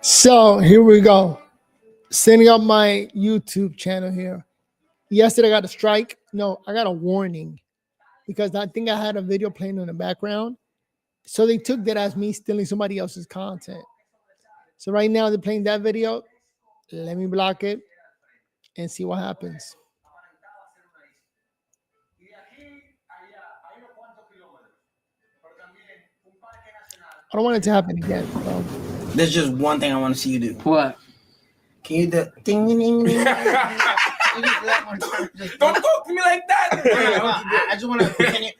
So here we go. Setting up my YouTube channel here. Yesterday I got a strike. No, I got a warning because I think I had a video playing in the background. So they took that as me stealing somebody else's content. So right now they're playing that video. Let me block it and see what happens. I don't want it to happen again. So. There's just one thing I want to see you do. What? Can you do ding ding ding ding? Don't talk to me like that. I just want to.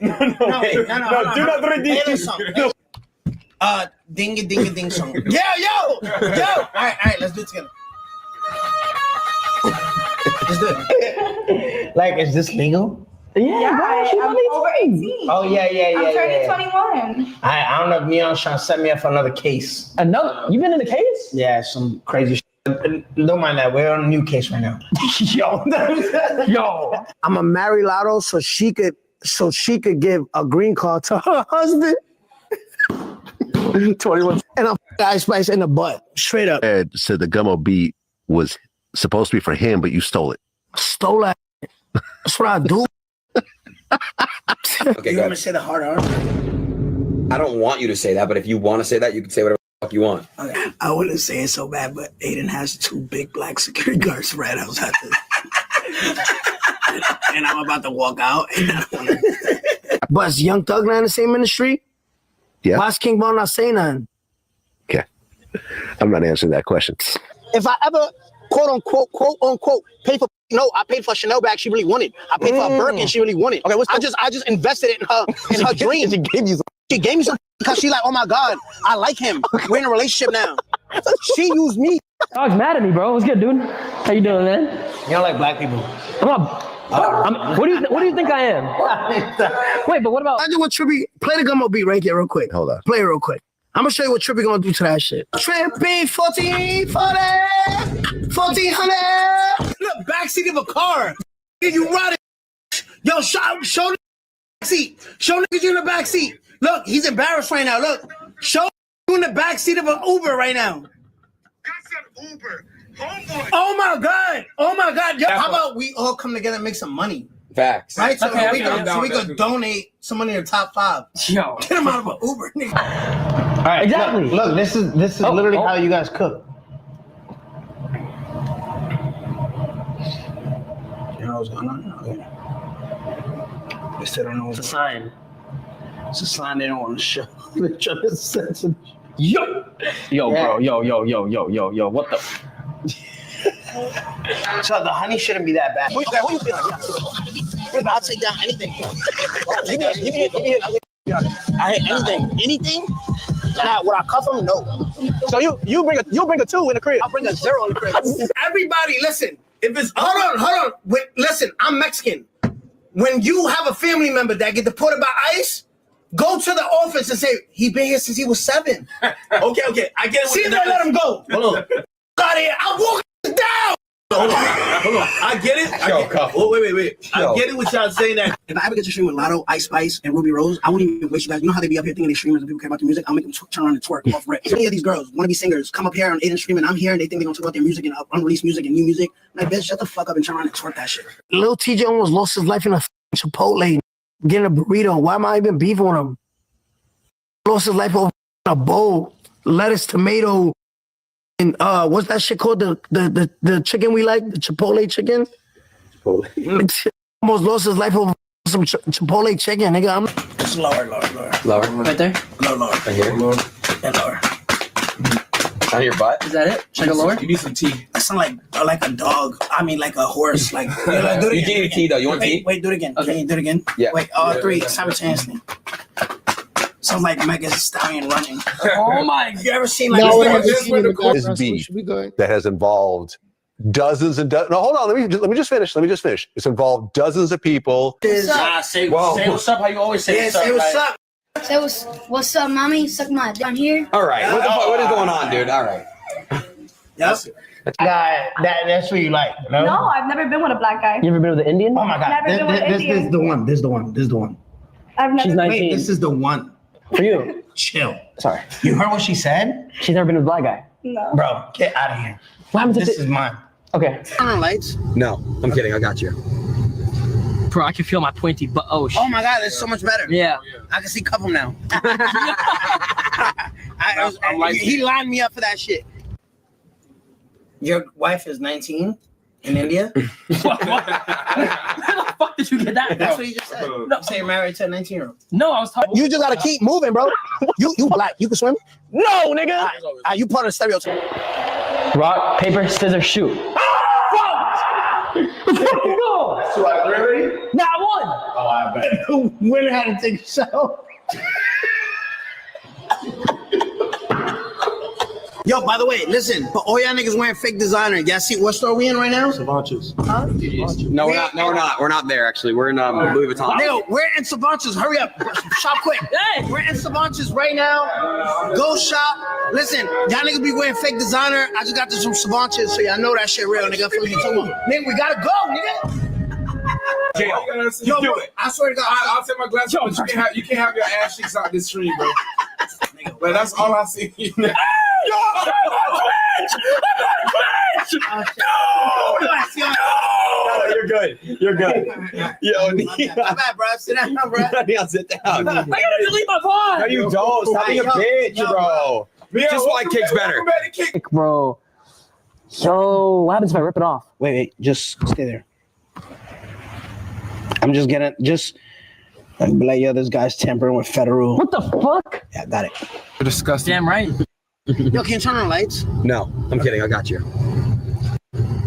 No, Do not do it. Ding a ding a ding song. Yo. All right, let's do it together. Let's do it. Like, is this legal? Yeah, I'm over 18. Oh yeah. I'm turning 21. I don't know if Neon's trying to set me up for another case. Another? You been in the case? Yeah, some crazy shit. Don't mind that. We're on a new case right now. Yo. I'm a married lotto, so she could give a green card to her husband. 21. And I'm Ice Spice in the butt, straight up. Ed said the Gummo beat was supposed to be for him, but you stole it. Stole that. That's what I do. Okay, You go want me ahead. to say the hard R? I don't want you to say that, but if you want to say that, you can say whatever the fuck you want. Okay. I wouldn't say it so bad, but Aiden has 2 big black security guards right outside and I'm about to walk out. And I don't wanna... But is Young Thug not in the same industry? Yeah. Why's King Ball not saying nothing? Okay. I'm not answering that question. If I ever quote unquote pay for I paid for a Chanel bag she really wanted. I paid for a Birkin she really wanted. Okay, I just invested it in her dream. She gave me some because she like, oh my God, I like him. We're in a relationship now. She used me. Dog's mad at me, bro. What's good, dude? How you doing, man? You don't like black people. What do you think I am? Wait, but what about? I do what Trippy play the Gummo beat right here real quick. Hold on. Play it real quick. I'm gonna show you what Trippy gonna do to that shit. Trippy 1440 1400. Look, backseat of a car. You ride it. Yo, show the backseat. Show niggas you in the backseat. Look, he's embarrassed right now. Look, show you in the backseat of an Uber right now. That's an Uber. Oh my God. Yo, how about we all come together and make some money? Facts. Right? So Okay, we could donate some money to the top 5. Yo. Get him out of an Uber, nigga. All right, Exactly. Look, this is literally how you guys cook. You know what's going on? Okay. They still don't know what's It's a going on. sign. It's a sign they don't want to show. They're trying to censor. Yo, bro. Yo. What the? So the honey shouldn't be that bad. What you feel like? I'll take down anything. I hate anything. Now, would I cuff him? No. So you bring a 2 in the crib. I'll bring a 0 in the crib. Everybody, listen. If it's hold on. Wait, listen, I'm Mexican. When you have a family member that get deported by ICE, go to the office and say he been here since he was 7. Okay. I get it. See if they let him go. Hold on. Out here. I'm walking down. Hold on. I get it. Wait. I get it what y'all saying that. If I ever get to stream with Lotto, Ice Spice, and Ruby Rose, I wouldn't even waste you guys. You know how they be up here thinking they streamers and people care about the music? I'll make them turn around and twerk off rip. Any of these girls want to be singers, come up here on Aiden streaming. I'm here and they think they're going to talk about their music and unreleased music and new music. I'm like, bitch, shut the fuck up and turn around and twerk that shit. Lil TJ almost lost his life in a Chipotle getting a burrito. Why am I even beefing with him? Lost his life over a bowl, lettuce, tomato, and what's that shit called? The chicken we like, the Chipotle chicken. Almost lost his life over some Chipotle chicken, nigga. It's lower. Right there. Lower. Right here. Lower. On your butt? Is that it? Should I go lower? You need some tea. That sound like a dog. I mean, like a horse. Like, do it You again. need tea though. You want tea? Wait, do it again. Okay. Can you do it again? Yeah. Wait, 3 simultaneously. Sounds like Megan Thee Stallion running. Oh my! You ever seen like No, this? we haven't seen it in the This background, so we beat should be good. that has involved dozens and dozens. No, hold on. Let me just finish. It's involved dozens of people. Say what's up. How you always say Yeah, say what's up. Say what's up, mommy? Suck my dick. I'm here. All right. What the fuck? What is going on, dude? All right. Yep. That's what you like. No, I've never been with a black guy. You ever been with an Indian? Oh my God. Never been with This Indian. is the one. This is the one. I've never She's been. 19. Wait, this is the one. For you. Chill. Sorry. You heard what she said? She's never been with a black guy. No. Bro, get out of here. What happened to This is mine. Okay. Turn on lights. No, I'm kidding. I got you. Bro, I can feel my pointy butt. Oh, shit. Oh my God, it's so much better. Yeah. I can see Cuffham now. He lined me up for that shit. Your wife is 19 in India? What? Where the fuck did you get that That's from? what you just said. No, say you're married to a 19-year-old. No, I was talking. You just gotta keep moving, bro. You black. You can swim? No, nigga. You part of the stereotype. Rock, paper, scissors, shoot. No. So I ready? Nah, I won. Oh, I bet. The winner had to take a shower. Yo, by the way, listen, but all y'all niggas wearing fake designer. Y'all see what store we in right now? Savanches. No, we're not. No, we're not. We're not there. Actually, we're in Louis Vuitton. Nigga, we're in Savanches. Hurry up. Shop quick. Hey. We're in Savanches right now. Go shop. Listen, y'all niggas be wearing fake designer. I just got this from Savanches, so y'all know that shit real, nigga. Nigga, we gotta go, nigga. Yo, bro, I swear to God. I'll take my glasses, but you can't have your ass cheeks out this stream, bro. But that's all I see. You're good. You're good. Yo, My bad, bro. Sit down, bro. Neil, sit down. I gotta delete my pod. No, you don't. Stop being a bitch, bro. Just why kicks better. Bro. So, what happens if I rip it off? Wait, just stay there. I'm just gonna be like, yo, this guy's tampering with federal. What the fuck? Yeah, got it. You're disgusting. Damn right. Yo, can you turn on lights? No, I'm kidding. I got you.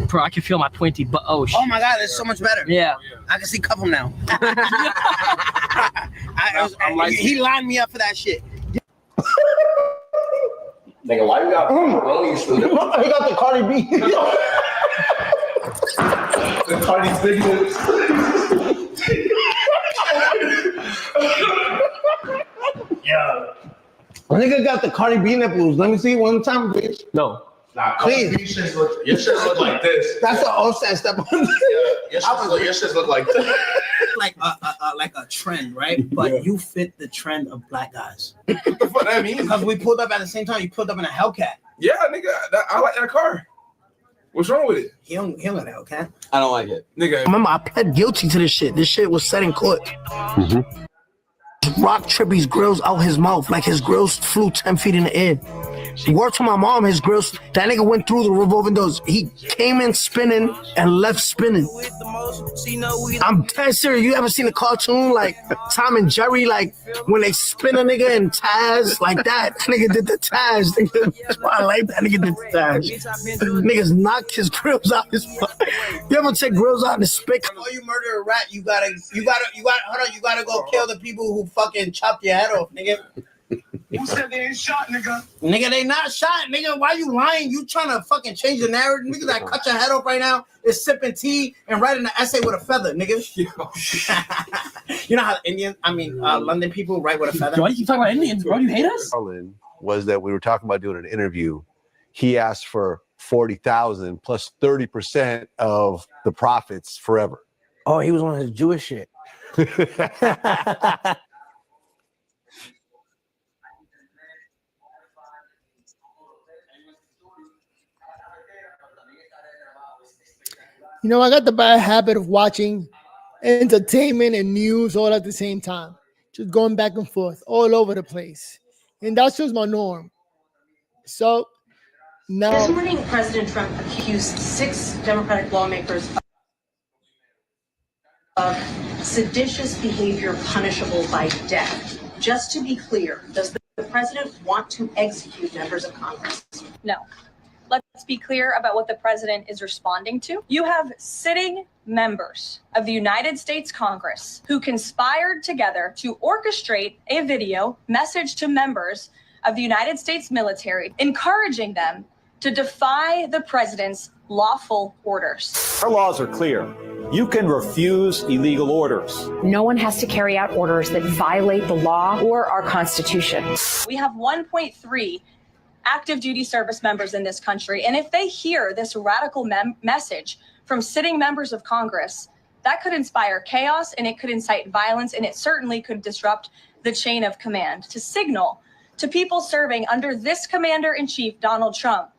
Bro, I can feel my pointy butt. Oh, shit. Oh my God, it's so much better. Yeah. I can see Cuffham now. He lined me up for that shit. Nigga, why you got rolling He got the Cardi B. The Cardi's big lips. Yeah. Nigga got the Cardi B nipples. Let me see one time, bitch. No. Nah, Please. your shit look like this. That's the offset step on. Your shit look like this. Like a trend, right? But you fit the trend of black guys. What the fuck that mean? Because we pulled up at the same time. You pulled up in a Hellcat. Yeah, nigga, I like that car. What's wrong with it? He don't got a Hellcat. I don't like it. Nigga. Remember, I pled guilty to this shit. This shit was set in court. Rock Trippy's grills out his mouth, like his grills flew 10 feet in the air. Word to my mom, his grills, that nigga went through the revolving doors. He came in spinning and left spinning. I'm dead serious. You ever seen a cartoon like Tom and Jerry, like when they spin a nigga in Taz, like that? Nigga did the Taz. Nigga. That's why I like that. Nigga did the Taz. Niggas knocked his grills out his fuck. You ever take grills out in the spit? Before you murder a rat, you gotta go kill the people who fucking chopped your head off, nigga. Who said they ain't shot, nigga? Nigga, they not shot. Nigga, why you lying? You trying to fucking change the narrative? Nigga that cut your head off right now is sipping tea and writing an essay with a feather, nigga. You know how London people write with a feather? Why do you keep talking about Indians, bro? You hate us? Was that we were talking about doing an interview. He asked for 40,000 plus 30% of the profits forever. Oh, he was on his Jewish shit. You know, I got the bad habit of watching entertainment and news all at the same time, just going back and forth all over the place. And that's just my norm. So now. This morning, President Trump accused 6 Democratic lawmakers of seditious behavior punishable by death. Just to be clear, does the president want to execute members of Congress? No. Let's be clear about what the president is responding to. You have sitting members of the United States Congress who conspired together to orchestrate a video message to members of the United States military, encouraging them to defy the president's lawful orders. Our laws are clear. You can refuse illegal orders. No one has to carry out orders that violate the law or our Constitution. We have 1.3 active duty service members in this country. And if they hear this radical message from sitting members of Congress, that could inspire chaos and it could incite violence and it certainly could disrupt the chain of command to signal to people serving under this commander-in-chief, Donald Trump,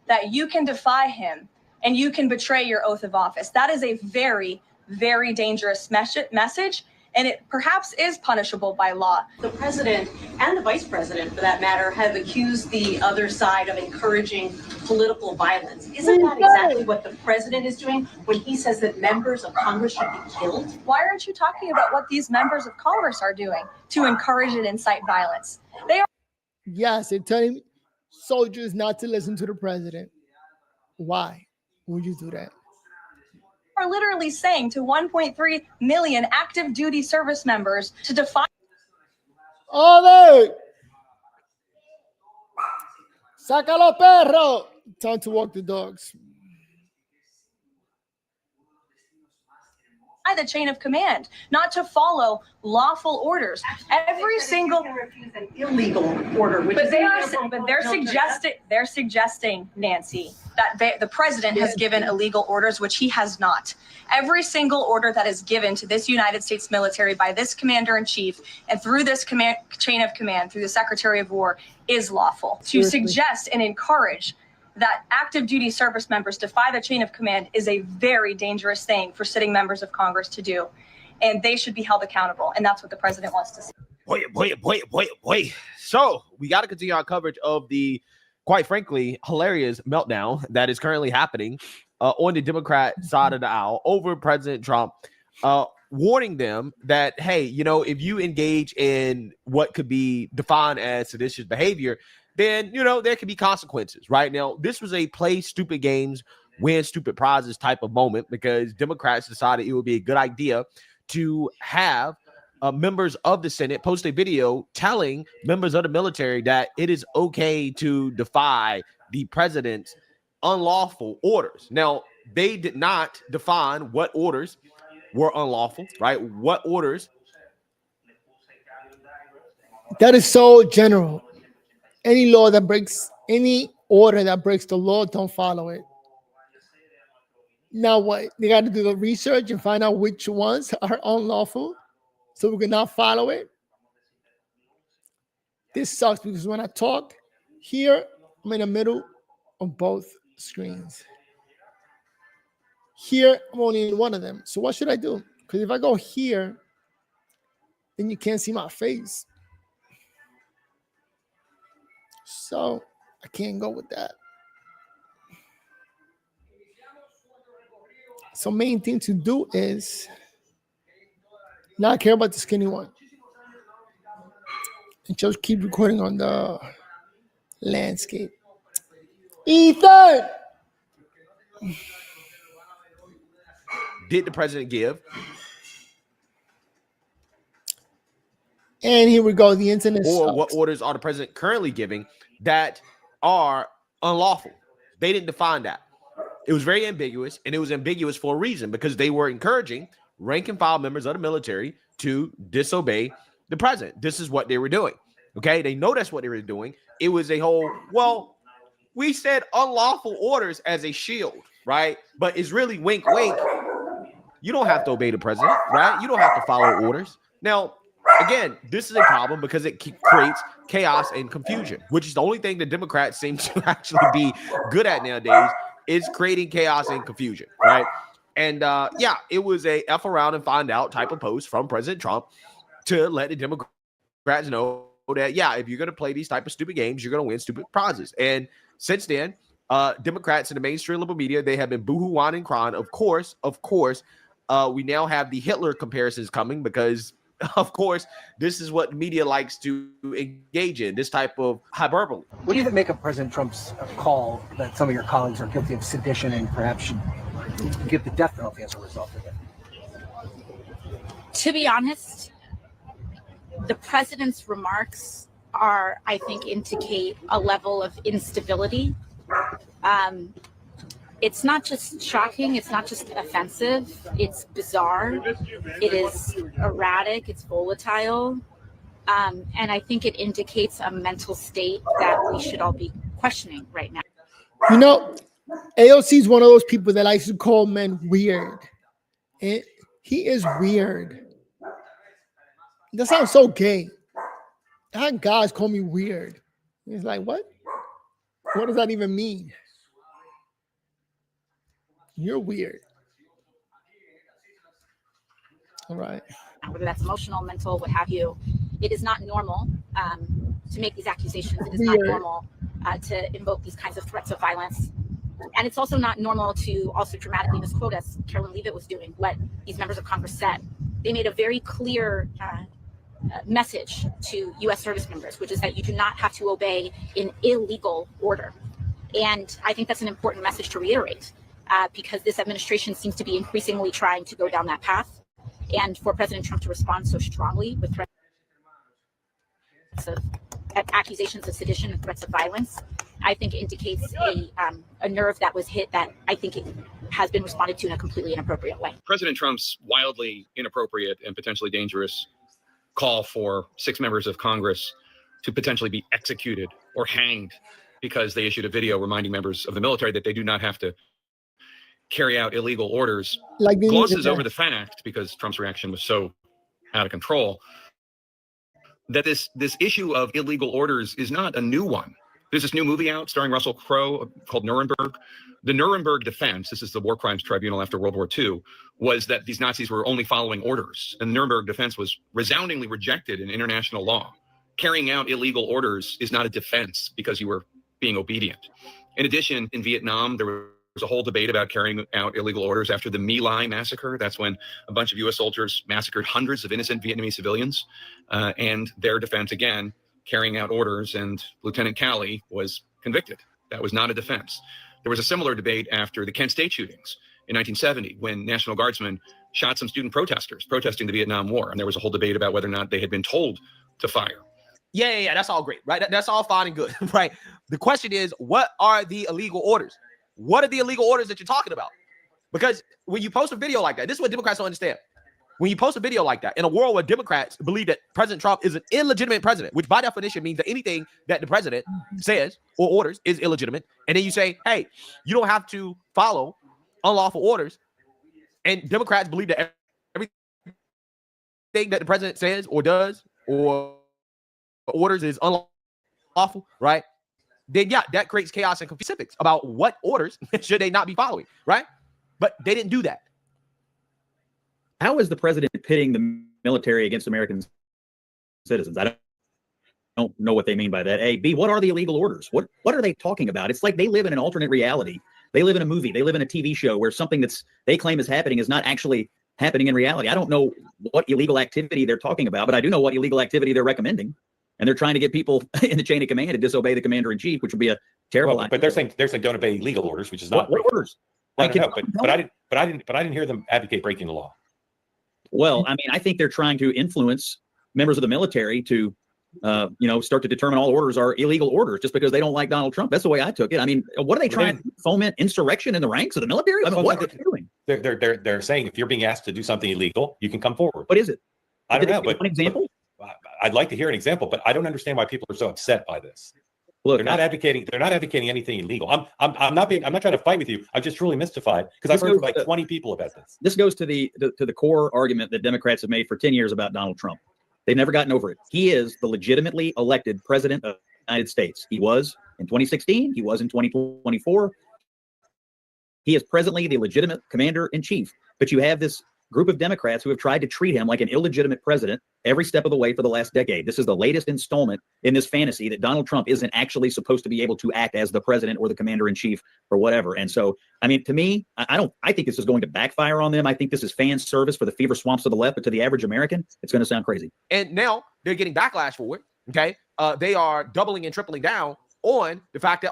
that you can defy him and you can betray your oath of office. That is a very, very dangerous message, and it perhaps is punishable by law. The president and the vice president, for that matter, have accused the other side of encouraging political violence. Isn't that exactly what the president is doing when he says that members of Congress should be killed? Why aren't you talking about what these members of Congress are doing to encourage and incite violence? They are. Yes, they're telling soldiers not to listen to the president. Why would you do that? Are literally saying to 1.3 million active duty service members to defy. ¡Ole! ¡Sácalo, perro! Time to walk the dogs. The chain of command, not to follow lawful orders. Every single an illegal order, which they're suggesting, Nancy, that the president has given illegal orders, which he has not. Every single order that is given to this United States military by this commander-in-chief and through this chain of command, through the Secretary of War, is lawful. To suggest and encourage that active duty service members defy the chain of command is a very dangerous thing for sitting members of Congress to do. And they should be held accountable. And that's what the president wants to see. Boy. So we got to continue our coverage of the, quite frankly, hilarious meltdown that is currently happening on the Democrat side of the aisle over President Trump, warning them that, hey, you know, if you engage in what could be defined as seditious behavior, then, you know, there could be consequences. Right now, this was a play stupid games, win stupid prizes type of moment, because Democrats decided it would be a good idea to have members of the Senate post a video telling members of the military that it is okay to defy the president's unlawful orders. Now, they did not define what orders were unlawful, right? What orders? That is so general. Any law that breaks, any order that breaks the law, don't follow it. Now what? They got to do the research and find out which ones are unlawful so we can not follow it. This sucks because when I talk here, I'm in the middle of both screens. Here, I'm only in one of them. So what should I do? Because if I go here, then you can't see my face. So I can't go with that. So main thing to do is not care about the skinny one. And just keep recording on the landscape. Ethan! Did the president give? And here we go. The internet or sucks. What orders are the president currently giving that are unlawful? They didn't define that. It was very ambiguous, and it was ambiguous for a reason, because they were encouraging rank and file members of the military to disobey the president. This is what they were doing. Okay, they know that's what they were doing. It was a whole, well, we said unlawful orders as a shield, right? But it's really wink, wink. You don't have to obey the president, right? You don't have to follow orders. Now, again, this is a problem because it creates chaos and confusion, which is the only thing the Democrats seem to actually be good at nowadays, is creating chaos and confusion, right? And yeah, it was a F around and find out type of post from President Trump to let the Democrats know that, yeah, if you're going to play these type of stupid games, you're going to win stupid prizes. And since then, Democrats in the mainstream liberal media, they have been boohoo, whining, and crying. Of course, we now have the Hitler comparisons coming because, of course, this is what media likes to engage in, this type of hyperbole. What do you make of President Trump's call that some of your colleagues are guilty of sedition and perhaps should give the death penalty as a result of it? To be honest, the president's remarks I think, indicate a level of instability. It's not just shocking, it's not just offensive, it's bizarre, it is erratic, it's volatile, and I think it indicates a mental state that we should all be questioning right now. You know, AOC is one of those people that likes to call men weird. And he is weird. That sounds so gay. I had guys call me weird. He's like, what? What does that even mean? You're weird. All right. Whether that's emotional, mental, what have you, it is not normal to make these accusations. It is not normal to invoke these kinds of threats of violence. And it's also not normal to also dramatically misquote, as Carolyn Leavitt was doing, what these members of Congress said. They made a very clear message to U.S. service members, which is that you do not have to obey an illegal order. And I think that's an important message to reiterate because this administration seems to be increasingly trying to go down that path. And for President Trump to respond so strongly with threats of accusations of sedition and threats of violence, I think indicates a nerve that was hit that I think it has been responded to in a completely inappropriate way. President Trump's wildly inappropriate and potentially dangerous call for 6 members of Congress to potentially be executed or hanged because they issued a video reminding members of the military that they do not have to carry out illegal orders, glosses over the fact, because Trump's reaction was so out of control, that this issue of illegal orders is not a new one. There's this new movie out starring Russell Crowe called Nuremberg. The Nuremberg defense, this is the war crimes tribunal after World War II, was that these Nazis were only following orders. And the Nuremberg defense was resoundingly rejected in international law. Carrying out illegal orders is not a defense because you were being obedient. In addition, in Vietnam, there was a whole debate about carrying out illegal orders after the My Lai massacre. That's when a bunch of U.S. soldiers massacred hundreds of innocent Vietnamese civilians. And their defense, again, carrying out orders, and Lieutenant Calley was convicted. That was not a defense. There was a similar debate after the Kent State shootings in 1970 when National Guardsmen shot some student protesters protesting the Vietnam War. And there was a whole debate about whether or not they had been told to fire. Yeah, that's all great, right? That's all fine and good, right? The question is, what are the illegal orders? What are the illegal orders that you're talking about? Because when you post a video like that, this is what Democrats don't understand. When you post a video like that, in a world where Democrats believe that President Trump is an illegitimate president, which by definition means that anything that the president says or orders is illegitimate, and then you say, hey, you don't have to follow unlawful orders, and Democrats believe that everything that the president says or does or orders is unlawful, right? Then yeah, that creates chaos and specifics about what orders should they not be following, right? But they didn't do that. How is the president pitting the military against American citizens? I don't know what they mean by that. A, B, what are the illegal orders? What are they talking about? It's like they live in an alternate reality. They live in a movie. They live in a TV show where something that's they claim is happening is not actually happening in reality. I don't know what illegal activity they're talking about, but I do know what illegal activity they're recommending. And they're trying to get people in the chain of command to disobey the commander in chief, which would be a terrible. Well, but they're saying don't obey legal orders, which is not what orders. I don't know, but I didn't hear them advocate breaking the law. Well, I mean, I think they're trying to influence members of the military to, start to determine all orders are illegal orders just because they don't like Donald Trump. That's the way I took it. I mean, what are they trying to foment insurrection in the ranks of the military? I mean, what are they doing? They're saying if you're being asked to do something illegal, you can come forward. What is it? I don't know, but an example. I'd like to hear an example, but I don't understand why people are so upset by this. Look, they're not advocating anything illegal. I'm not trying to fight with you. I'm just truly mystified because I've heard from like 20 people about this. This goes to the core argument that Democrats have made for 10 years about Donald Trump. They've never gotten over it. He is the legitimately elected president of the United States. He was in 2016. He was in 2024. He is presently the legitimate commander in chief. But you have this group of Democrats who have tried to treat him like an illegitimate president every step of the way for the last decade. This is the latest installment in this fantasy that Donald Trump isn't actually supposed to be able to act as the president or the commander in chief or whatever. And so, I mean, to me, I think this is going to backfire on them. I think this is fan service for the fever swamps of the left, but to the average American, it's going to sound crazy. And now they're getting backlash for it. Okay. They are doubling and tripling down on the fact that,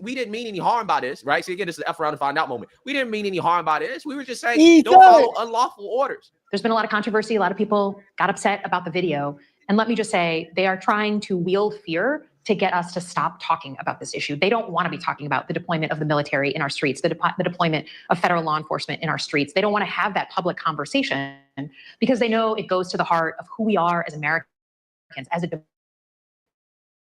we didn't mean any harm by this, right? So again, this is the F around to find out moment. We didn't mean any harm by this. We were just saying don't follow unlawful orders. There's been a lot of controversy. A lot of people got upset about the video. And let me just say, they are trying to wield fear to get us to stop talking about this issue. They don't want to be talking about the deployment of the military in our streets, the deployment of federal law enforcement in our streets. They don't want to have that public conversation because they know it goes to the heart of who we are as Americans, as a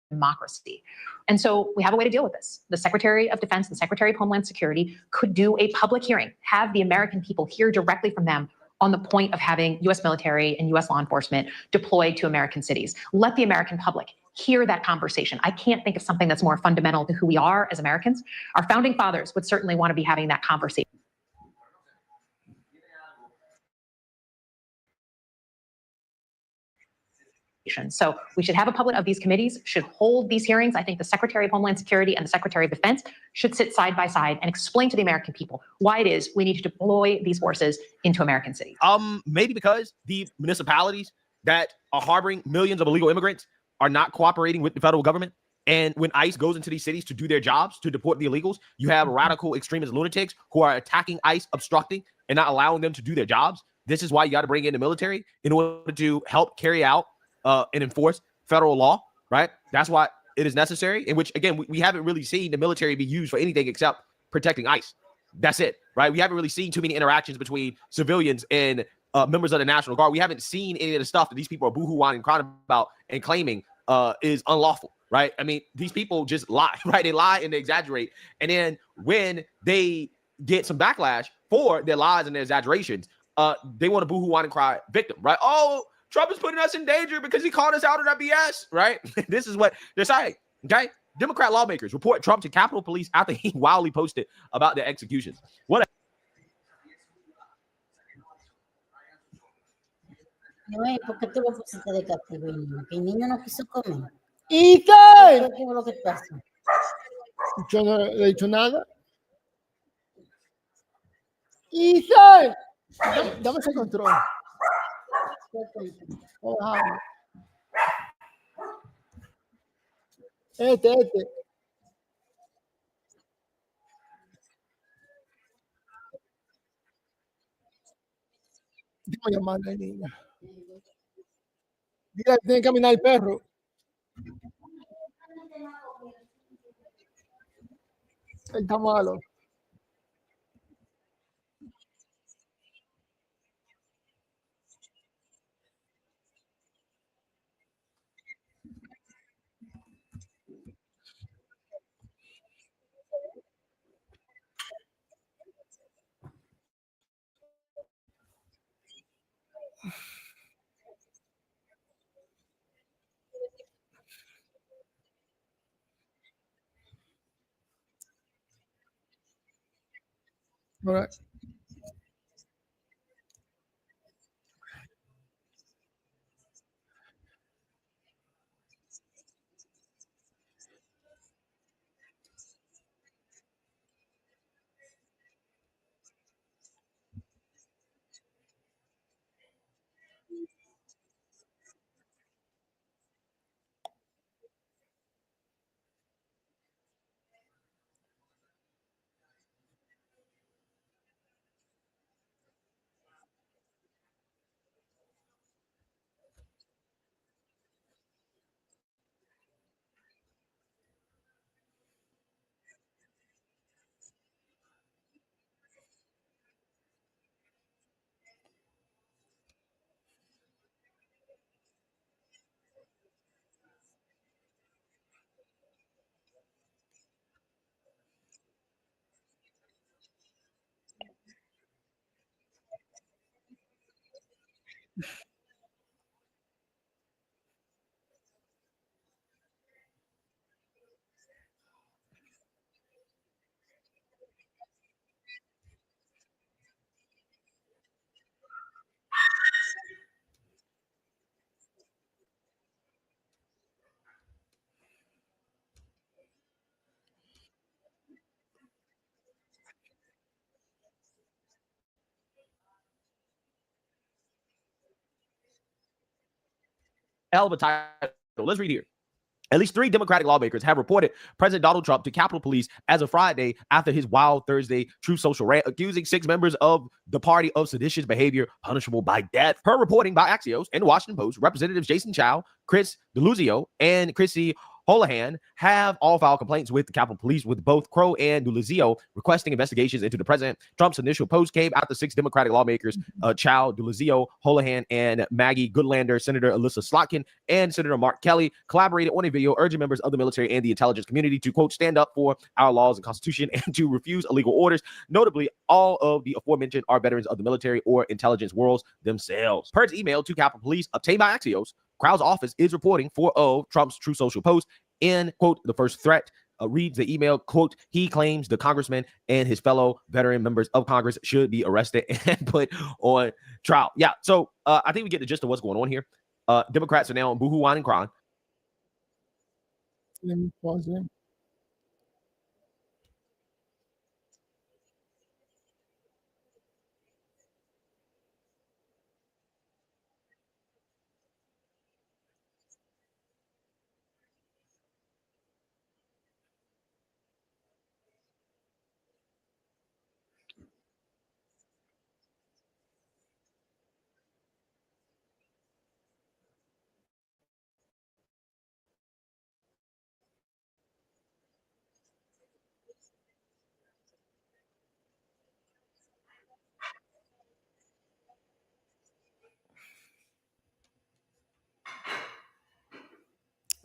democracy. And so we have a way to deal with this. The Secretary of Defense, the Secretary of Homeland Security could do a public hearing, have the American people hear directly from them on the point of having U.S. military and U.S. law enforcement deployed to American cities. Let the American public hear that conversation. I can't think of something that's more fundamental to who we are as Americans. Our founding fathers would certainly want to be having that conversation. So we should have a public of these committees, should hold these hearings. I think the Secretary of Homeland Security and the Secretary of Defense should sit side by side and explain to the American people why it is we need to deploy these forces into American cities. Maybe because the municipalities that are harboring millions of illegal immigrants are not cooperating with the federal government. And when ICE goes into these cities to do their jobs, to deport the illegals, you have radical extremist lunatics who are attacking ICE, obstructing, and not allowing them to do their jobs. This is why you got to bring in the military in order to help carry out and enforce federal law, right? That's why it is necessary, in which, again, we haven't really seen the military be used for anything except protecting ICE. That's it, right? We haven't really seen too many interactions between civilians and members of the National Guard. We haven't seen any of the stuff that these people are boohoo-whining and crying about and claiming is unlawful, right? I mean, these people just lie, right? They lie and they exaggerate. And then when they get some backlash for their lies and their exaggerations, they want to boohoo-whine and cry victim, right? Oh, Trump is putting us in danger because he called us out on our BS, right? This is what they're saying, okay? Democrat lawmakers report Trump to Capitol Police after he wildly posted about their executions. What? ¿Por qué tú lo pusiste de castigo, niño? Que el niño no quiso comer. ¡Ethan! ¿Qué fue lo que pasó? Yo no le he dicho nada. ¡Ethan! Dame ese control. Oh, este. Déjame llamarle a la niña. Dile que tiene que caminar el perro. Él está malo. All right. Hell of a title. Let's read here. At least 3 Democratic lawmakers have reported President Donald Trump to Capitol Police as of Friday after his wild Thursday Truth Social rant, accusing 6 members of the party of seditious behavior punishable by death. Per reporting by Axios and the Washington Post, Representatives Jason Chow, Chris Deluzio, and Chrissy Holohan have all filed complaints with the Capitol Police, with both Crow and Dulizio requesting investigations into the president. Trump's initial post came after 6 Democratic lawmakers, Chow, Dulizio, Holohan, and Maggie Goodlander, Senator Alyssa Slotkin, and Senator Mark Kelly collaborated on a video urging members of the military and the intelligence community to, quote, stand up for our laws and constitution and to refuse illegal orders. Notably, all of the aforementioned are veterans of the military or intelligence worlds themselves. Per its email to Capitol Police, obtained by Axios, Crow's office is reporting 4 Trump's True Social post. In, quote, the first threat reads the email, quote, he claims the congressman and his fellow veteran members of Congress should be arrested and put on trial. Yeah, so I think we get the gist of what's going on here. Democrats are now on boohoo, whine, and crying. Let me pause it.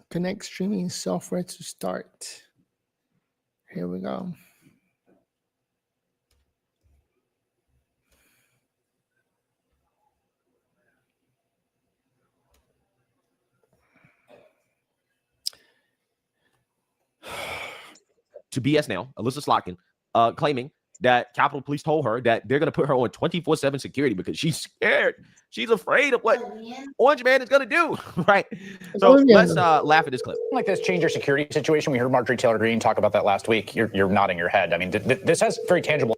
Connect streaming software to start. Here we go. To BS Now, Alyssa Slotkin, claiming that Capitol Police told her that they're going to put her on 24/7 security because she's scared. She's afraid of what Orange Man is going to do, right? So let's laugh at this clip. Like this change your security situation. We heard Marjorie Taylor Greene talk about that last week. You're nodding your head. I mean, this has very tangible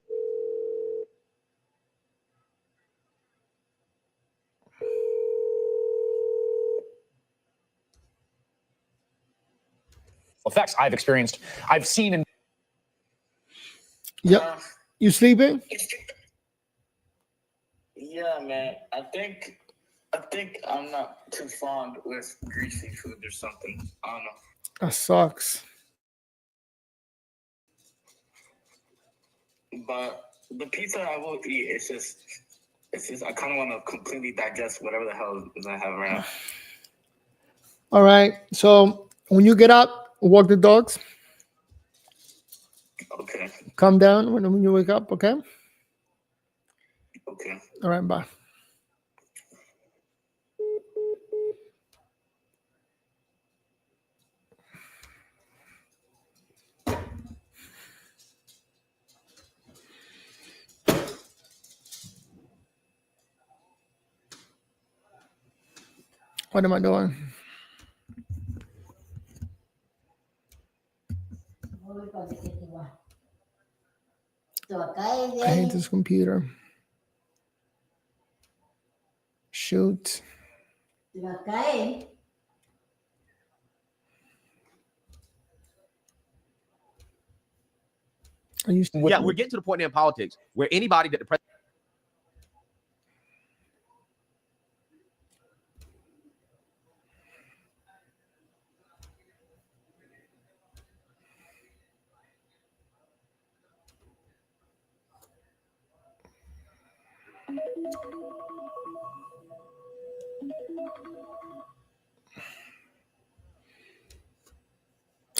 effects I've experienced. I've seen in. Yep. You sleeping? Yeah, man. I think I'm not too fond with greasy food or something. I don't know. That sucks. But the pizza I will eat, it's just I kind of want to completely digest whatever the hell I have right now. All right. So when you get up, walk the dogs. Okay. Come down when you wake up, okay? Okay. All right, bye. What am I doing? I hate this computer. Shoot. Yeah, we're getting to the point in politics where anybody that the president.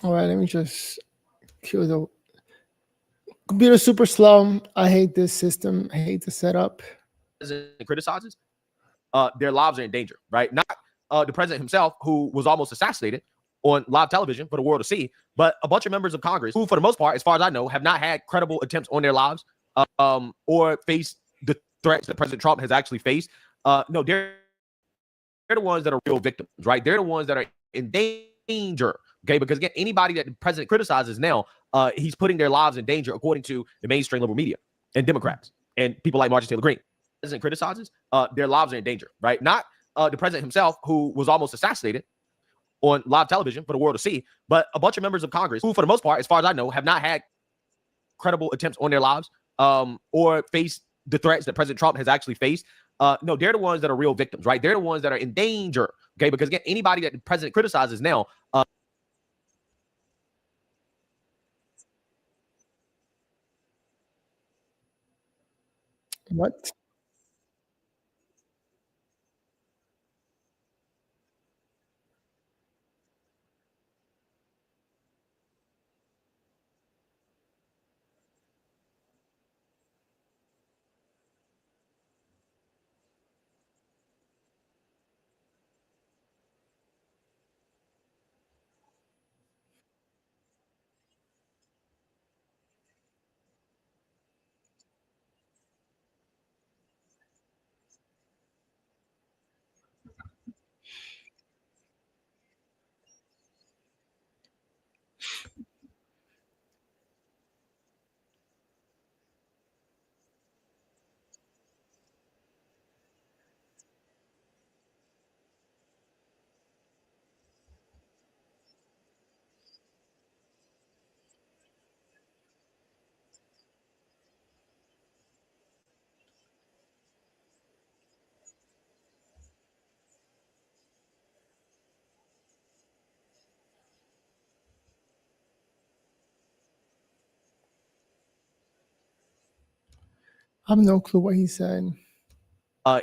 All right, let me just cue the computer. Super slow. I hate this system. I hate the setup. Criticizes, their lives are in danger, right? Not the president himself, who was almost assassinated on live television for the world to see, but a bunch of members of Congress who, for the most part, as far as I know, have not had credible attempts on their lives or faced the threats that President Trump has actually faced. No, they're the ones that are real victims, right? They're the ones that are in danger. Okay, because again, anybody that the president criticizes now, he's putting their lives in danger, according to the mainstream liberal media and Democrats and people like Marjorie Taylor Greene. The president criticizes, their lives are in danger, right? Not the president himself, who was almost assassinated on live television for the world to see, but a bunch of members of Congress who, for the most part, as far as I know, have not had credible attempts on their lives or faced the threats that President Trump has actually faced. No, they're the ones that are real victims, right? They're the ones that are in danger. Okay, because again, anybody that the president criticizes now, What? I have no clue what he said.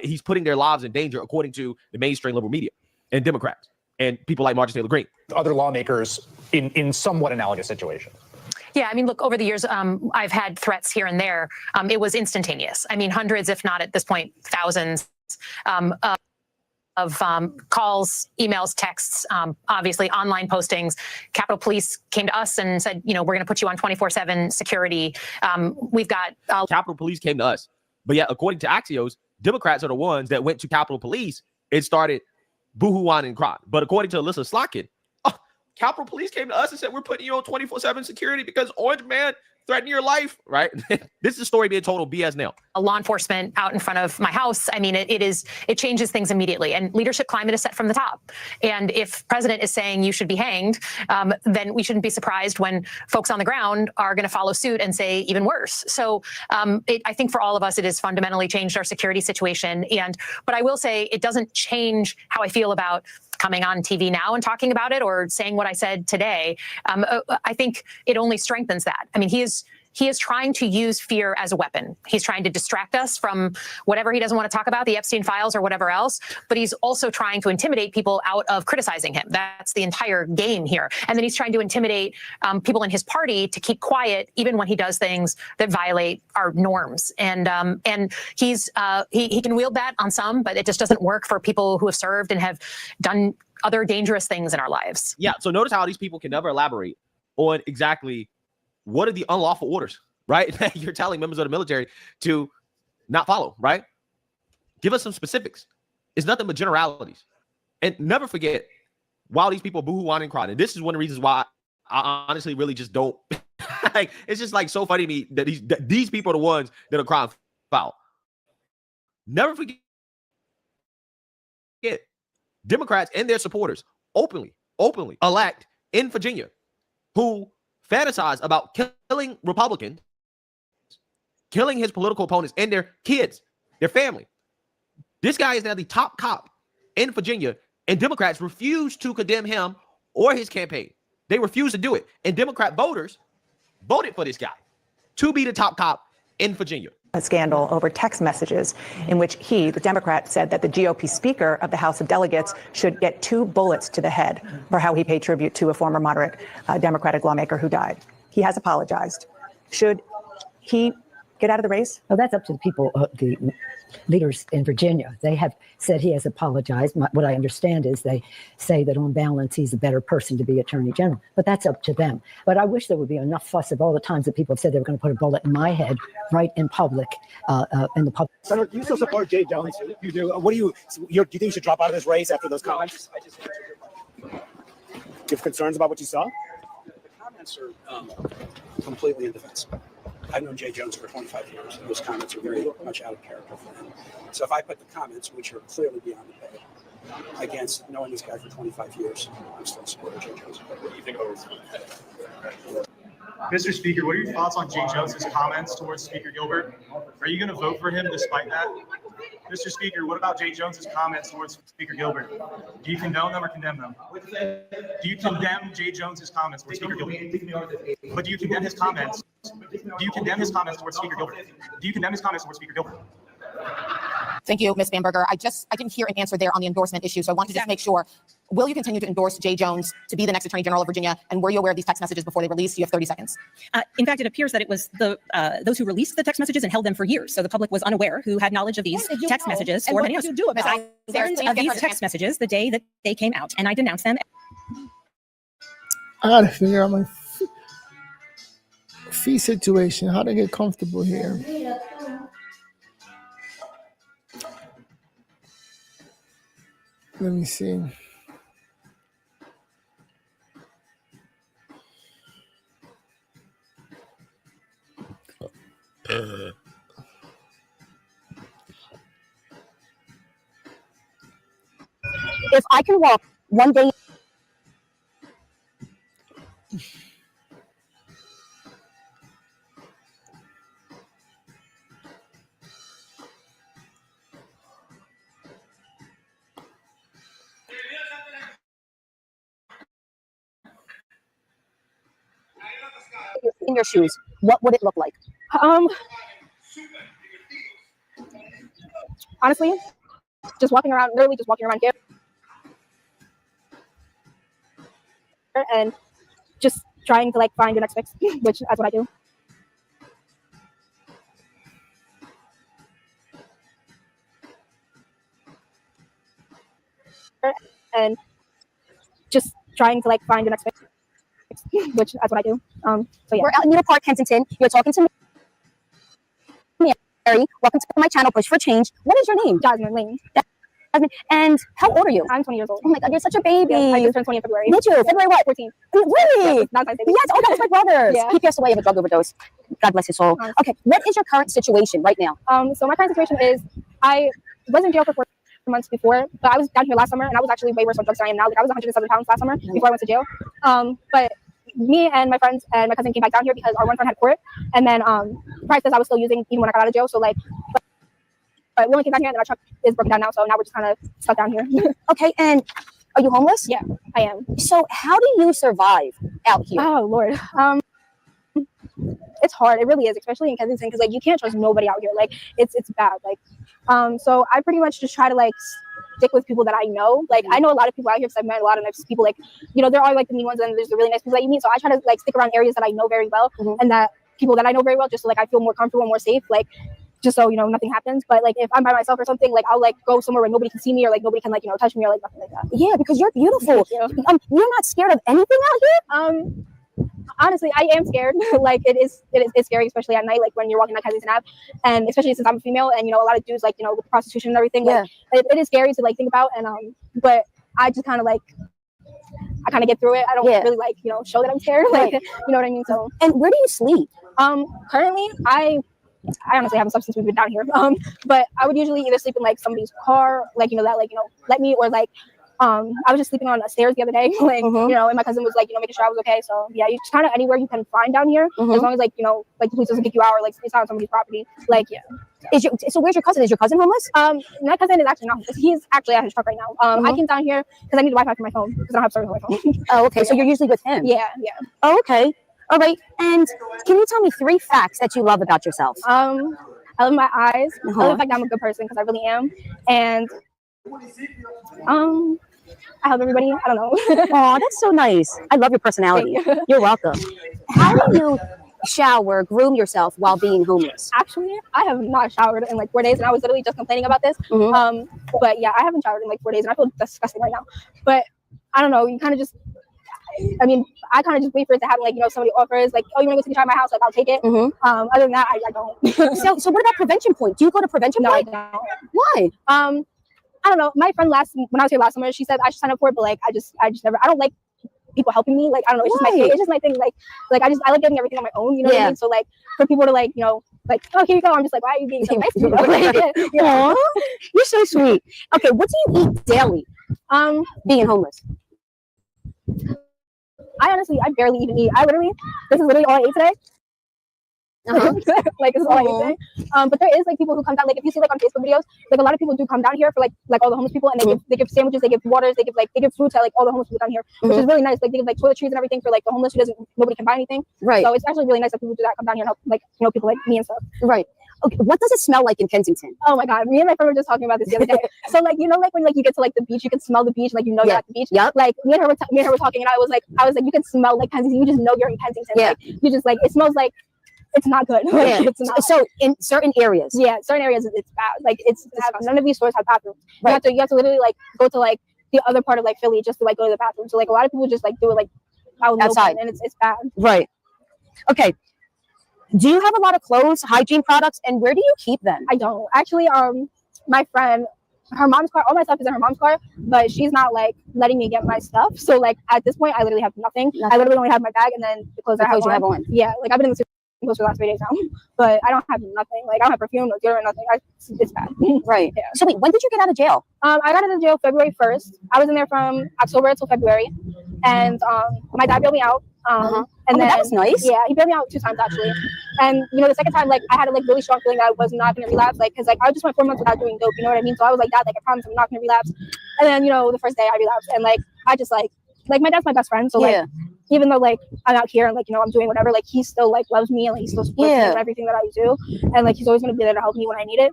He's putting their lives in danger, according to the mainstream liberal media and Democrats and people like Marjorie Taylor Greene. Other lawmakers in somewhat analogous situations. Yeah, I mean, look, over the years, I've had threats here and there. It was instantaneous. I mean, hundreds, if not at this point, thousands of calls, emails, texts, obviously online postings. Capitol Police came to us and said, you know, we're going to put you on 24/7 security. We've got Capitol Police came to us. But yet, according to Axios, Democrats are the ones that went to Capitol Police and started boohoo-whining and crying. But according to Alyssa Slotkin, Capitol Police came to us and said, we're putting you on 24/7 security because Orange Man threatened your life, right? This is a story being total BS now. A law enforcement out in front of my house. I mean, it changes things immediately. And leadership climate is set from the top. And if president is saying you should be hanged, then we shouldn't be surprised when folks on the ground are going to follow suit and say even worse. So I think for all of us, it has fundamentally changed our security situation. But I will say it doesn't change how I feel about coming on TV now and talking about it or saying what I said today. I think it only strengthens that. I mean, he is trying to use fear as a weapon. He's trying to distract us from whatever he doesn't want to talk about, the Epstein files or whatever else, but he's also trying to intimidate people out of criticizing him. That's the entire game here. And then he's trying to intimidate people in his party to keep quiet, even when he does things that violate our norms. And he can wield that on some, but it just doesn't work for people who have served and have done other dangerous things in our lives. Yeah, so notice how these people can never elaborate on exactly what are the unlawful orders, right? That you're telling members of the military to not follow, right? Give us some specifics. It's nothing but generalities. And never forget, while these people boohoo, whine, and cry, and this is one of the reasons why I honestly really just don't, like, it's just like so funny to me that these people are the ones that are crying foul. Never forget, Democrats and their supporters openly elect in Virginia who fantasize about killing Republicans, killing his political opponents and their kids, their family. This guy is now the top cop in Virginia, and Democrats refuse to condemn him or his campaign. They refuse to do it. And Democrat voters voted for this guy to be the top cop in Virginia. A scandal over text messages in which he, the Democrat, said that the GOP Speaker of the House of Delegates should get 2 bullets to the head for how he paid tribute to a former moderate Democratic lawmaker who died. He has apologized. Should he get out of the race? Well, that's up to the people, the leaders in Virginia. They have said he has apologized. What I understand is they say that on balance, he's a better person to be attorney general, but that's up to them. But I wish there would be enough fuss of all the times that people have said they were going to put a bullet in my head right in public, in the public. Senator, do you still support Jay Jones? You do. What do you think you should drop out of this race after those comments? Do you have concerns about what you saw? The comments are completely indefensible. I've known Jay Jones for 25 years, and those comments are very much out of character for him. So if I put the comments, which are clearly beyond the pale, against knowing this guy for 25 years, I'm still supporting Jay Jones. What do you think over Mr. Speaker, what are your thoughts on Jay Jones's comments towards Speaker Gilbert? Are you going to vote for him despite that? Mr. Speaker, what about Jay Jones's comments towards Speaker Gilbert? Do you condone them or condemn them? Do you condemn Jay Jones's comments towards Speaker Gilbert? But do you condemn his comments? Do you condemn his comments towards Speaker Gilbert? Do you condemn his comments towards Speaker Gilbert? Thank you, Ms. Bamberger. I didn't hear an answer there on the endorsement issue, so I wanted to just make sure. Will you continue to endorse Jay Jones to be the next Attorney General of Virginia? And were you aware of these text messages before they released? You have 30 seconds. In fact, it appears that it was those who released the text messages and held them for years. So the public was unaware who had knowledge of these text messages for many years. What did you do about I learned of these text messages the day that they came out, and I denounced them. I gotta figure out my fee situation, how to get comfortable here. Let me see. If I can walk one day. In your shoes, what would it look like? Honestly, just walking around, literally just walking around here. And just trying to like find your next fix, which that's what I do. And just trying to like find your next fix, which that's what I do. So yeah. We're out in Needle Park, Kensington. You're talking to me. Mary, welcome to my channel, Push for Change. What is your name? Jasmine Lane. Jasmine. And how old are you? I'm 20 years old. Oh my God, you're such a baby. Yeah, I just turned 20 in February. Did you? February what? 14. Really? Yeah, that's my baby. Yes, oh, that was my brother's. Yeah. He passed away of a drug overdose. God bless his soul. Okay, what is your current situation right now? So my current situation is I was in jail for 4 months before, but I was down here last summer, and I was actually way worse on drugs than I am now. Like I was 107 pounds last summer before I went to jail. But me and my friends and my cousin came back down here because our one friend had court, and then prior to this I was still using even when I got out of jail. So like, but we only came down here, and then our truck is broken down now, so now we're just kind of stuck down here. Okay, and are you homeless? Yeah, I am. So how do you survive out here? Oh Lord, it's hard. It really is, especially in Kensington, because like you can't trust nobody out here. Like it's bad. Like so I pretty much just try to like stick with people that I know. Like I know a lot of people out here because I've met a lot of nice people. Like there are like the mean ones and there's the really nice people that you meet. So I try to like stick around areas that I know very well and that people that I know very well, just so like I feel more comfortable and more safe. Like just so nothing happens. But like if I'm by myself or something, like I'll like go somewhere where nobody can see me or like nobody can like touch me or like nothing like that. Yeah, because you're beautiful. You're not scared of anything out here? Honestly, I am scared. Like it's scary, especially at night, like when you're walking down Kensington Ave, and especially since I'm a female, and a lot of dudes like with prostitution and everything. Like, it is scary to like think about, and but I just kind of like I kind of get through it. I don't really like show that I'm scared. Like you know what I mean. So and where do you sleep? Currently I honestly have a substance abuse down here. But I would usually either sleep in like somebody's car, like that like let me, or like I was just sleeping on the stairs the other day, like and my cousin was like making sure I was okay. So yeah, you just kind of anywhere you can find down here, as long as like like the police doesn't kick you out or like it's not on somebody's property. Like yeah. So where's your cousin? Is your cousin homeless? My cousin is actually not. He's actually at his truck right now. I came down here because I need Wi-Fi for my phone because I don't have service on my phone. Oh, okay. So you're usually with him. Yeah. Oh, okay. All right. And can you tell me 3 facts that you love about yourself? I love my eyes. I love the fact that I'm a good person because I really am. And I help everybody. I don't know. Oh, that's so nice. I love your personality. You're welcome. How do you shower, groom yourself while being homeless? Actually, I have not showered in like 4 days, and I was literally just complaining about this. But yeah, I haven't showered in like 4 days, and I feel disgusting right now. But I don't know. You kind of just. I mean, I kind of just wait for it to happen. Like somebody offers, like, "Oh, you want to go take a shower at my house?" Like, I'll take it. Other than that, I don't. So what about Prevention Point? Do you go to Prevention Point? No, I don't. Why? I don't know. My friend when I was here last summer, she said I should sign up for it, but like I just never. I don't like people helping me. Like I don't know. It's just my thing. It's just my thing. Like I like getting everything on my own. You know what I mean? So like for people to like like, "Oh, here you go," I'm just like, "Why are you being so nice to me?" Aww, you're so sweet. Okay, what do you eat daily? Being homeless. I barely even eat. This is literally all I ate today. Like this is all I ate today. But there is like people who come down. Like if you see like on Facebook videos, like a lot of people do come down here for like all the homeless people, and they give sandwiches, they give waters, they give food to like all the homeless people down here, which is really nice. Like they give like toiletries and everything for like the homeless nobody can buy anything. Right. So it's actually really nice that people do that, come down here and help like people like me and stuff. Right. Okay, what does it smell like in Kensington? Oh my God, me and my friend were just talking about this the other day. So like, you know, like when like you get to like the beach, you can smell the beach, like you know you're at the beach. Yep. Like me and her were talking, and I was like, you can smell like Kensington. You just know you're in Kensington. Yeah. Like, you just like it smells like it's not good. Like, Yeah. it's not. So in certain areas. Yeah, certain areas it's bad. Like it's none of these stores have bathrooms. Right. You have to literally like go to like the other part of like Philly just to like go to the bathroom. So like a lot of people just like do it like Outside, and it's bad. Right. Okay. Do you have a lot of clothes, hygiene products, and where do you keep them? I don't actually. My friend, her mom's car, all my stuff is in her mom's car, but she's not like letting me get my stuff. So like at this point, I literally have nothing. I literally only have my bag and then the clothes I have on. Yeah, like I've been in the clothes for the last 3 days now, but I don't have nothing. Like I don't have perfume, no deodorant, nothing. It's bad. Right. Yeah. So wait, when did you get out of jail? I got out of jail February 1st. I was in there from October until February, and my dad bailed me out. And then, that was nice. Yeah, he bailed me out 2 times actually. And you know, the second time, like I had a like really strong feeling that I was not gonna relapse, like because like I just went 4 months without doing dope. You know what I mean? So I was like, Dad, like I promise I'm not gonna relapse. And then you know, the first day I relapsed, and like I just like my dad's my best friend, so like even though like I'm out here and like you know I'm doing whatever, like he still like loves me and like he still supports me in everything that I do, and like he's always gonna be there to help me when I need it.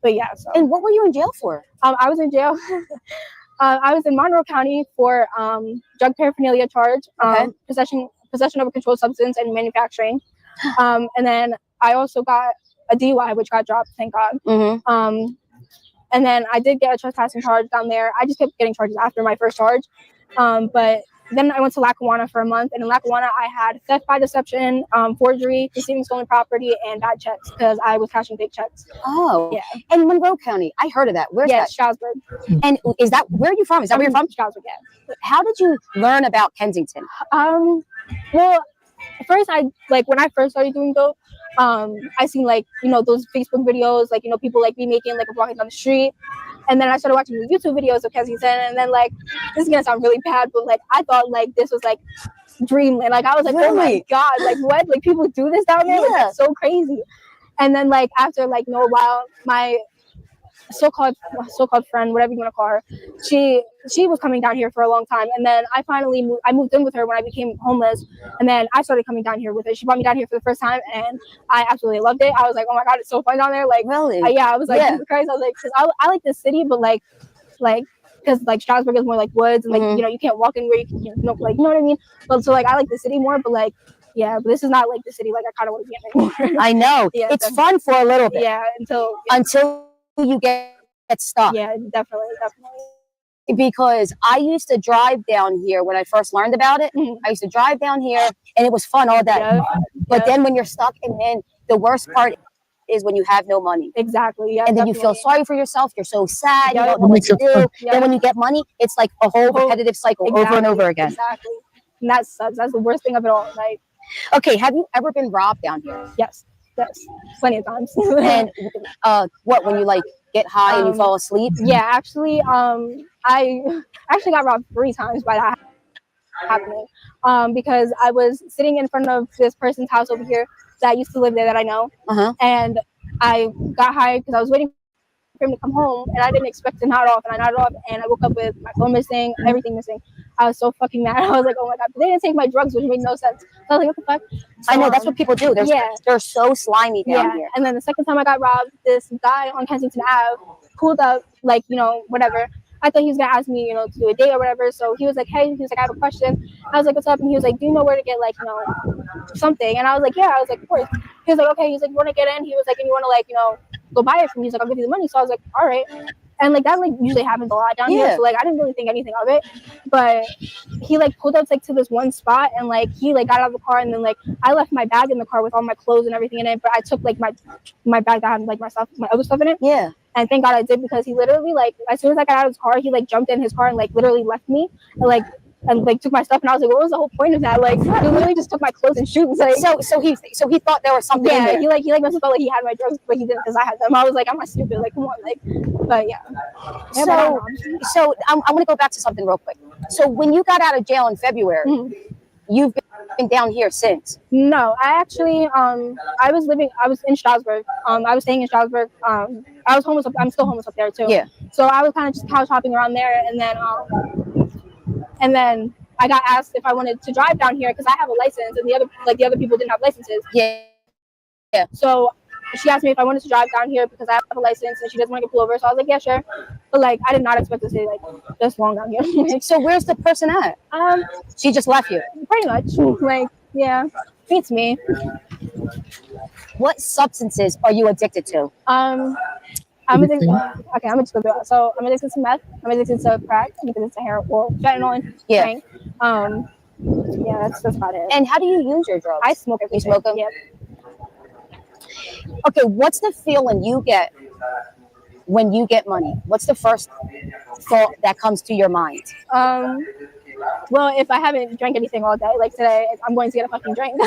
But yeah. So. And what were you in jail for? I was in jail. I was in Monroe County for drug paraphernalia charge, possession of a controlled substance, and manufacturing. And then I also got a DUI, which got dropped, thank God. And then I did get a trespassing charge down there. I just kept getting charges after my first charge. But then I went to Lackawanna for a month, and in Lackawanna I had theft by deception, forgery, receiving stolen property, and bad checks because I was cashing fake checks. Oh, yeah. And Monroe County, I heard of that. Where's that? Stroudsburg. And is that where are you from? Is that where you're from? Stroudsburg, yeah. How did you learn about Kensington? Well, first when I first started doing dope, I seen like you know those Facebook videos, like you know people like me making like a walking down the street. And then I started watching the YouTube videos of Kensington, and then like this is gonna sound really bad, but like I thought like this was like dreamland. Like I was like, oh my God, like what? Like people do this down there? Like that's so crazy. And then like after like a while, my so-called friend, whatever you want to call her, she was coming down here for a long time, and then I moved in with her when I became homeless, and then I started coming down here with her. She brought me down here for the first time, and I absolutely loved it. I was like, oh my God, it's so fun down there. Like really? I was like, Jesus Christ. I was like, because I like the city, but like because like Stroudsburg is more like woods, and like you know you can't walk anywhere, you know, like you know what I mean. But so like I like the city more, but like yeah, but this is not like the city like I kind of want to be in anymore. I know. It's fun for a little bit. Yeah, until you get stuck. Yeah, definitely. Because I used to drive down here when I first learned about it. I used to drive down here, and it was fun all day. But then when you're stuck, and then the worst part is when you have no money. Exactly. Yeah. And then you feel sorry for yourself. You're so sad. You don't know what to do. Yeah. Then when you get money, it's like a whole repetitive cycle over and over again. Exactly. And that sucks. That's the worst thing of it all. Like, okay, have you ever been robbed down here? Yes, plenty of times. And what, when you like get high and you fall asleep? Yeah, actually, I actually got robbed 3 times by that happening. Because I was sitting in front of this person's house over here that used to live there that I know, and I got high because I was waiting for him to come home, and I didn't expect to nod off, and I nodded off, and I woke up with my phone missing, everything missing. I was so fucking mad. I was like, oh my God, but they didn't take my drugs, which made no sense. So I was like, what the fuck? So, I know, that's what people do. They're so slimy down here. And then the second time I got robbed, this guy on Kensington Ave pulled up, like, you know, whatever. I thought he was gonna ask me, you know, to do a date or whatever. So he was like, hey, I have a question. I was like, what's up? And he was like, do you know where to get, like, you know, something? And I was like, yeah. I was like, of course. He was like, okay. He's like, you want to get in? He was like, and you want to, like, you know, go buy it from me? He's like, I'll give you the money. So I was like, all right. And like that like usually happens a lot down here. So like I didn't really think anything of it. But he like pulled us like to this one spot, and like he like got out of the car, and then like I left my bag in the car with all my clothes and everything in it. But I took like my bag that had like my stuff, my other stuff in it. Yeah. And thank God I did, because he literally like as soon as I got out of his car, he like jumped in his car and like literally left me and took my stuff, and I was like, what was the whole point of that? Like he literally just took my clothes and shoes. Like so he thought there was something in there. he must have felt like he had my drugs, but he didn't, because I had them. I was like, I'm not stupid, like come on, like, but yeah. So I'm going to go back to something real quick. So when you got out of jail in February, you've been down here since? No, I actually I was in Stroudsburg. I was staying in Stroudsburg. I was homeless I'm still homeless up there too. Yeah. So I was kind of just couch hopping around there, and then I got asked if I wanted to drive down here because I have a license, and the other people didn't have licenses. Yeah. So she asked me if I wanted to drive down here because I have a license and she doesn't want to get pulled over. So I was like, yeah, sure. But like, I did not expect to stay like this long down here. So where's the person at? She just left you. Pretty much. Like, yeah, beats me. What substances are you addicted to? I'm addicted. Okay, I'm just gonna do it. So I'm addicted to meth. I'm addicted to crack. I'm addicted to heroin. Well, fentanyl and crank. Yeah, that's about it. And how do you use your drugs? I smoke everything. You smoke them? Yep. Okay, what's the feeling you get when you get money? What's the first thought that comes to your mind? Well, if I haven't drank anything all day, like today, I'm going to get a fucking drink.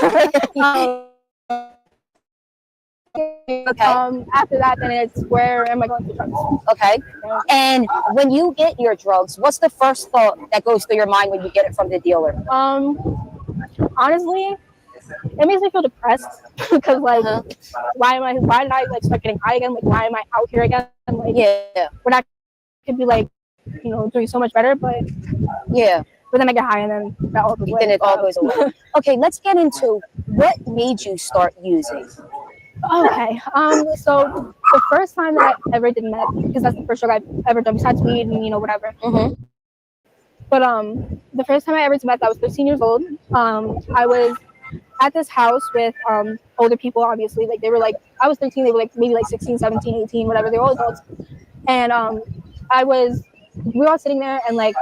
After that, then it's where am I going to drugs? Okay. And when you get your drugs, what's the first thought that goes through your mind when you get it from the dealer? Honestly, it makes me feel depressed because like, why did I like start getting high again? Like, why am I out here again? Like, when I could be like, you know, doing so much better, but but then I get high and then that all goes away. Then it all goes away. Okay, let's get into what made you start using. Okay. So the first time that I ever did meth, because that's the first drug I've ever done besides weed and, you know, whatever. But the first time I ever did meth, I was 13 years old. I was at this house with older people, obviously. Like, they were like, I was 13, they were like maybe like 16, 17, 18, whatever. They were all adults. And we were all sitting there, and like,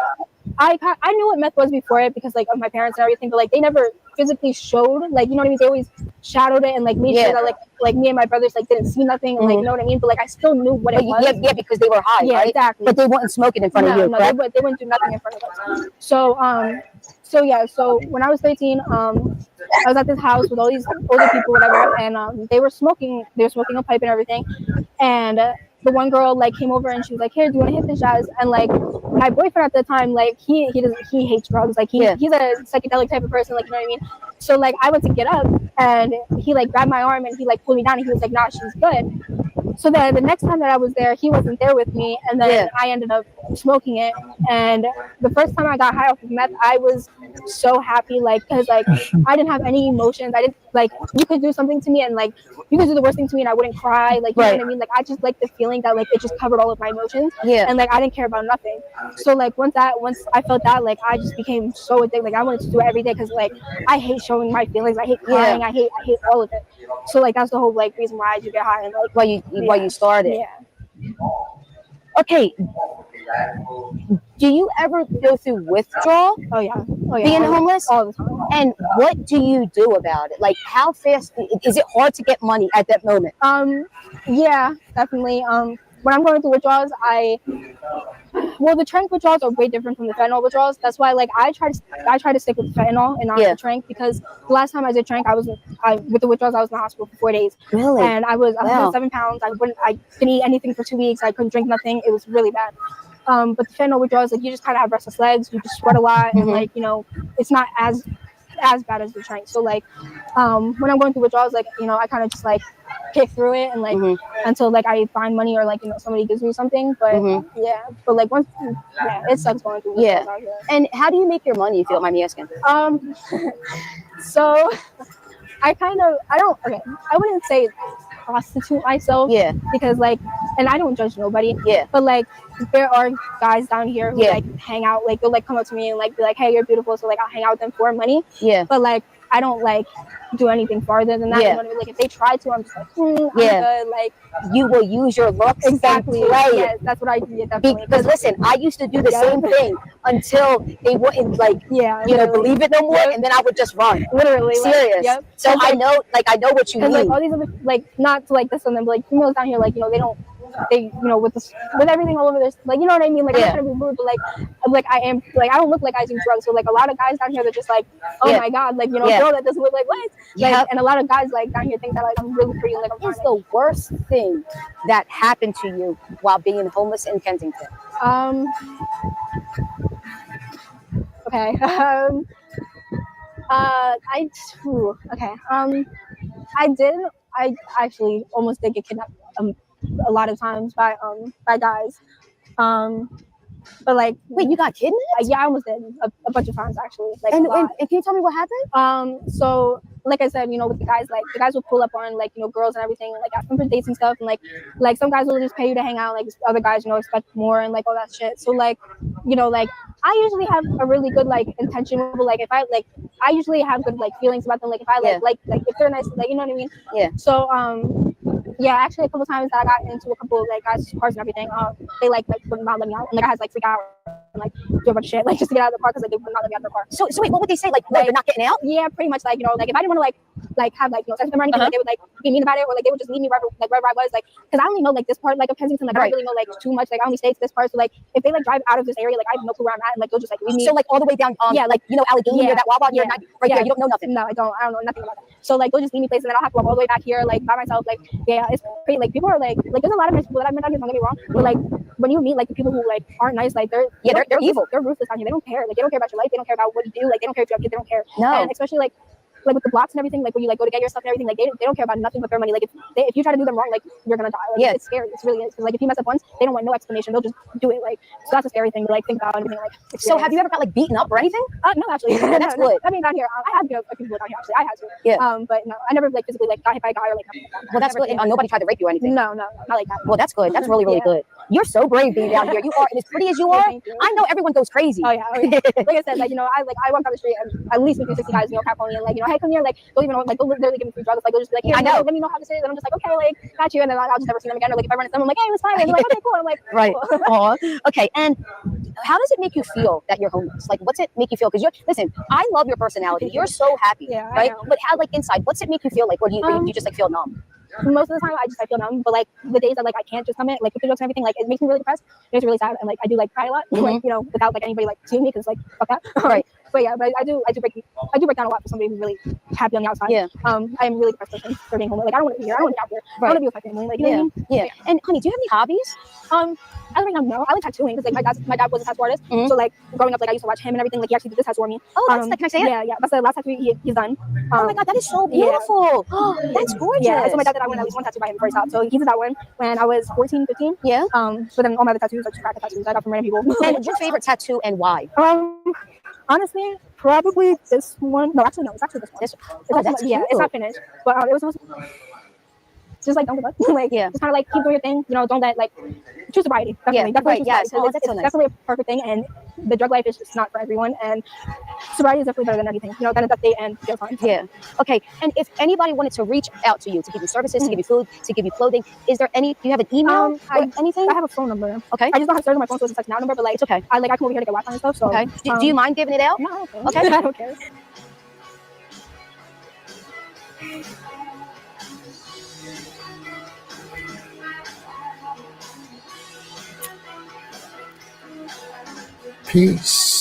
I knew what meth was before it because like of my parents and everything, but like they never physically showed, like, you know what I mean? They always shadowed it and like made sure that like me and my brothers like didn't see nothing, and like, you know what I mean? But like I still knew what it was. Yeah, because they were high, right? Exactly. But they wouldn't smoke it in front of you, correct? They wouldn't do nothing in front of us. So so when I was 13, I was at this house with all these older people, whatever, and they were smoking a pipe and everything, and the one girl like came over and she was like, "Here, do you want to hit the jazz?" And like my boyfriend at the time, like he hates drugs, like he's a psychedelic type of person, like, you know what I mean? So like I went to get up and he like grabbed my arm and he like pulled me down and he was like, "Nah, she's good." So then the next time that I was there, he wasn't there with me, and then I ended up smoking it. And the first time I got high off of meth, I was so happy, like, because like I didn't have any emotions. I didn't like, you could do something to me and like you could do the worst thing to me and I wouldn't cry, like, you know what I mean? Like, I just like the feeling that like it just covered all of my emotions, and like I didn't care about nothing. So like once I felt that, like I just became so addicted. Like I wanted to do it every day because like I hate showing my feelings, I hate crying, I hate all of it. So like that's the whole like reason why I do get high and like why you started. Okay. Do you ever go through withdrawal? Oh yeah. Being homeless? All the time. And what do you do about it? Like, how fast is it hard to get money at that moment? Yeah, definitely. When I'm going through withdrawals, the trank withdrawals are way different from the fentanyl withdrawals. That's why, like, I try to stick with fentanyl and not the trank, because the last time I did trank, with the withdrawals, I was in the hospital for 4 days. Really? And I was 107 pounds. I didn't eat anything for 2 weeks. I couldn't drink nothing. It was really bad. But the fentanyl withdrawals, like, you just kind of have restless legs. You just sweat a lot, and like, you know, it's not as bad as the trank. So like, when I'm going through withdrawals, like, you know, I kind of just like kick through it and like until like I find money or like, you know, somebody gives me something. But but like once, it sucks going through withdrawals out here. And how do you make your money, if you don't mind me asking? So I wouldn't say prostitute myself, because like, and I don't judge nobody, but like there are guys down here who like hang out, like they'll like come up to me and like be like, "Hey, you're beautiful," so like I'll hang out with them for money, but like I don't like do anything farther than that. You know what I mean? Like if they try to, I'm just like, I'm good. Like, you will use your looks exactly. and play. Yes, that's what I do. Definitely. Because listen, I used to do the same thing until they wouldn't like, you know, believe it no more, and then I would just run. Literally, serious. Like, So like, I know what you mean. Like all these other, like, not to like this on them, but like females down here, like, you know, they you know, with everything all over this, like, you know what I mean? Like, I'm not trying to be rude, but like I am, like, I don't look like I do drugs. So like a lot of guys down here, they're just like, oh my god, like, you know, girl that doesn't look like what? Like, and a lot of guys like down here think that like I'm really pretty, like I'm What's the worst thing that happened to you while being homeless in Kensington? Okay. I actually almost did get kidnapped a lot of times by guys. But like, wait, you got kidnapped? Yeah, I almost did a bunch of times actually. Like, and can you tell me what happened? So like I said, with the guys, like the guys will pull up on like girls and everything, like ask them for dates and stuff, and like some guys will just pay you to hang out, like other guys expect more and like all that shit. So like, like I usually have a really good like intention with people. Like if I usually have good like feelings about them. Like if I like if they're nice, like you know what I mean. Yeah. So yeah, actually a couple times that I got into a couple of like guys' cars and everything, they like would not let me out, and like I had like freak out and like do a bunch of shit like just to get out of the car because like they would not let me out of the car. So wait, what would they say? Like they're not getting out? Yeah, pretty much like like if I didn't want to like have like sex with them or anything, like, they would like be mean about it, or like they would just leave me wherever I was, like because I only know like this part like of Kensington, like I don't really know like too much, like I only stay to this part, so like if they like drive out of this area, like I have no clue where I'm at, and like they'll just like leave me. So like all the way down, yeah, like Allegheny or that Wawa, you're not right there. You don't know nothing. No, I don't know nothing about that. So like they'll just leave me places, and then I'll have to walk all the way back here like by myself. Like yeah, it's crazy. Like people are like there's a lot of nice people that I've met. Don't get me wrong, but like when you meet like the people who like aren't nice, like they're evil. They're ruthless on you. They don't care. Like they don't care about your life. They don't care about what you do. Like they don't care if you have kids. They don't care. No. And especially like with the blocks and everything, like when you like go to get your stuff and everything, like they don't care about nothing but their money. Like if you try to do them wrong, like you're gonna die. Like it's scary. It's really is. Because like if you mess up once, they don't want no explanation. They'll just do it. Like so that's a scary thing to like think about and everything. Like so have you ever got like beaten up or anything? No, actually. That's good. I mean down here, I had a few people down here actually. I had to. Yeah. But no, I never like physically like got hit by a guy or like nothing like that. Well, that's good. And nobody tried to rape you or anything. No, not like that. Well, that's good. That's really good. You're so brave being down here. You are, and as pretty as you are, I know everyone goes crazy. Oh yeah. Like I said, like I walk down the street and at least 50, 60 guys, catcall me and like hey, come here, like don't even know, like they'll literally give me free drugs, like they'll just be like, here, I know. Let me know how this is, and I'm just like, okay, like got you, and then I'll just never see them again. Or like if I run into them, I'm like, hey, it was fine. And they're like, okay, cool. And I'm like, right. Cool. Okay. And how does it make you feel that you're homeless? Like, what's it make you feel? Because listen, I love your personality. You're so happy, right? But how like inside, what's it make you feel like? Or do you just like feel numb? Most of the time I feel numb, but like the days that like I can't just come in, like with the jokes and everything, like it makes me really depressed. It's really sad, and like I do like cry a lot, like without like anybody like seeing me, because like fuck that. Right. But yeah, but I do break down a lot for somebody who's really happy on the outside. Yeah. I am really depressed person for being homeless. Like I don't want to be here. I don't want to be out here. I want to be with my family. Like you know what I mean? Yeah. And honey, do you have any hobbies? I don't right now no. I like tattooing because like my dad was a tattoo artist. So like growing up, like I used to watch him and everything. Like he actually did this tattoo on me. Oh, that's like, can I say it? Yeah. That's the last tattoo he's done. Oh my god, that is so beautiful. That's gorgeous. Yeah. So my dad did that one, at least one tattoo by him before he stopped. So he did that one when I was 14, 15. Yeah. But then all my other tattoos are just practice tattoos I got from random people. And your favorite tattoo and why? Honestly, probably this one. No, actually, no. It's actually this one. That's yeah, it's not finished, but it was supposed to. Just like don't give up. Like just kind of like keep doing your thing. Don't let like choose sobriety. Definitely, definitely. Yes. It's definitely a perfect thing, and the drug life is just not for everyone. And sobriety is definitely better than anything. Than a death date and jail time. Yeah. Okay. And if anybody wanted to reach out to you to give you services, to give you food, to give you clothing, is there any? Do you have an email or anything? I have a phone number. Okay. I just don't have service on my phone, so it's a text now number. But like it's okay. I come over here to get Wi-Fi and stuff. So okay. Do you mind giving it out? No. Okay. I don't care. Peace.